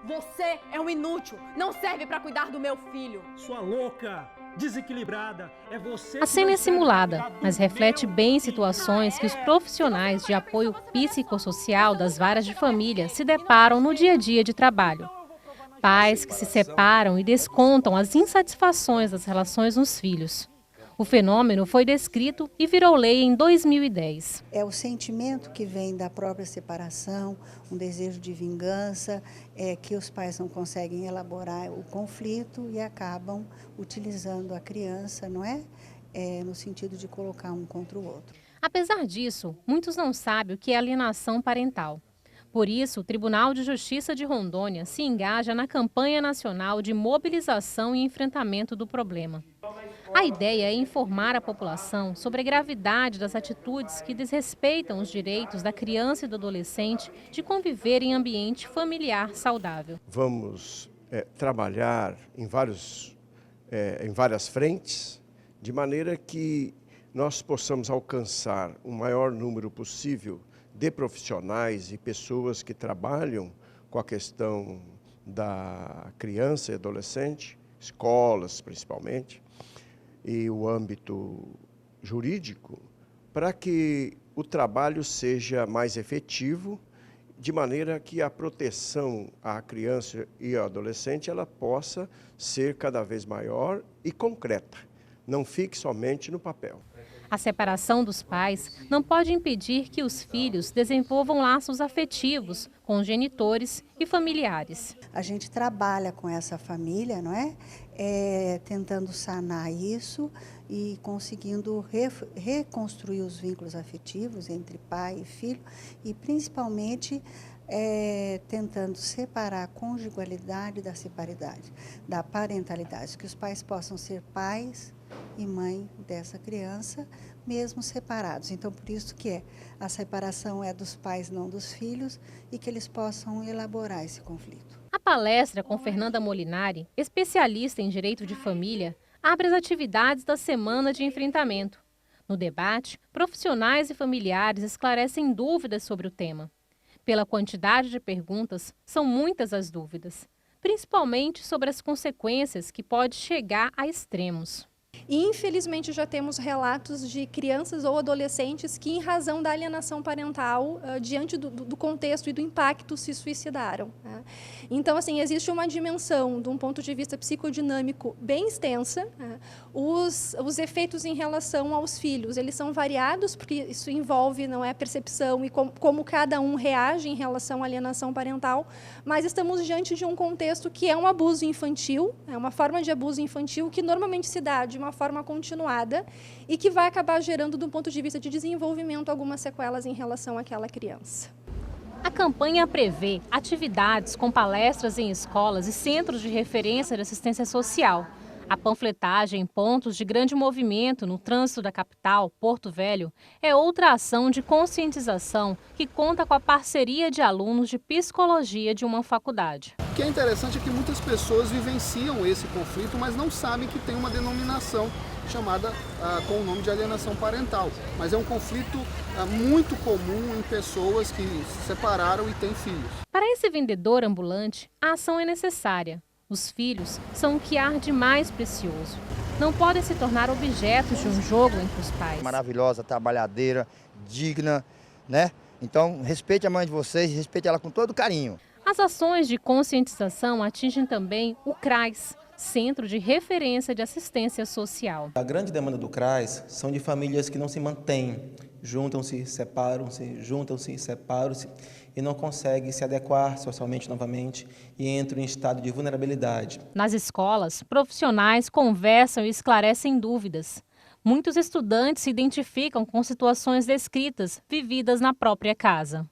Você é um inútil, não serve para cuidar do meu filho. Sua louca, desequilibrada, é você. A cena é simulada, mas reflete bem situações que os profissionais de apoio psicossocial das varas de família se deparam no dia a dia de trabalho. Pais que se separam e descontam as insatisfações das relações nos filhos. O fenômeno foi descrito e virou lei em 2010. É o sentimento que vem da própria separação, um desejo de vingança, que os pais não conseguem elaborar o conflito e acabam utilizando a criança, não é? No sentido de colocar um contra o outro. Apesar disso, muitos não sabem o que é alienação parental. Por isso, o Tribunal de Justiça de Rondônia se engaja na campanha nacional de mobilização e enfrentamento do problema. A ideia é informar a população sobre a gravidade das atitudes que desrespeitam os direitos da criança e do adolescente de conviver em ambiente familiar saudável. Vamos trabalhar em várias frentes, de maneira que nós possamos alcançar o maior número possível de profissionais e pessoas que trabalham com a questão da criança e adolescente, escolas principalmente, e o âmbito jurídico, para que o trabalho seja mais efetivo, de maneira que a proteção à criança e ao adolescente ela possa ser cada vez maior e concreta, não fique somente no papel. A separação dos pais não pode impedir que os filhos desenvolvam laços afetivos com os genitores e familiares. A gente trabalha com essa família, não é? Tentando sanar isso e conseguindo reconstruir os vínculos afetivos entre pai e filho e principalmente tentando separar a conjugalidade da separidade, da parentalidade, que os pais possam ser pais e mãe dessa criança, mesmo separados. Então, por isso que a separação é dos pais, não dos filhos, e que eles possam elaborar esse conflito. A palestra com Fernanda Molinari, especialista em direito de família, abre as atividades da Semana de Enfrentamento. No debate, profissionais e familiares esclarecem dúvidas sobre o tema. Pela quantidade de perguntas, são muitas as dúvidas, principalmente sobre as consequências que pode chegar a extremos. E, infelizmente, já temos relatos de crianças ou adolescentes que, em razão da alienação parental, diante do contexto e do impacto, se suicidaram. Né? Então, assim, existe uma dimensão, de um ponto de vista psicodinâmico, bem extensa. Né? Os efeitos em relação aos filhos, eles são variados, porque isso envolve, não é, percepção e como cada um reage em relação à alienação parental, mas estamos diante de um contexto que é um abuso infantil, é uma forma de abuso infantil que normalmente se dá de uma forma continuada e que vai acabar gerando, do ponto de vista de desenvolvimento, algumas sequelas em relação àquela criança. A campanha prevê atividades com palestras em escolas e centros de referência de assistência social. A panfletagem em pontos de grande movimento no trânsito da capital, Porto Velho, é outra ação de conscientização que conta com a parceria de alunos de psicologia de uma faculdade. O que é interessante é que muitas pessoas vivenciam esse conflito, mas não sabem que tem uma denominação chamada com o nome de alienação parental. Mas é um conflito muito comum em pessoas que se separaram e têm filhos. Para esse vendedor ambulante, a ação é necessária. Os filhos são o que há de mais precioso. Não podem se tornar objetos de um jogo entre os pais. Maravilhosa, trabalhadeira, digna, né? Então, respeite a mãe de vocês, respeite ela com todo carinho. As ações de conscientização atingem também o CRAS, Centro de Referência de Assistência Social. A grande demanda do CRAS são de famílias que não se mantêm, juntam-se, separam-se e não conseguem se adequar socialmente novamente e entram em estado de vulnerabilidade. Nas escolas, profissionais conversam e esclarecem dúvidas. Muitos estudantes se identificam com situações descritas, vividas na própria casa.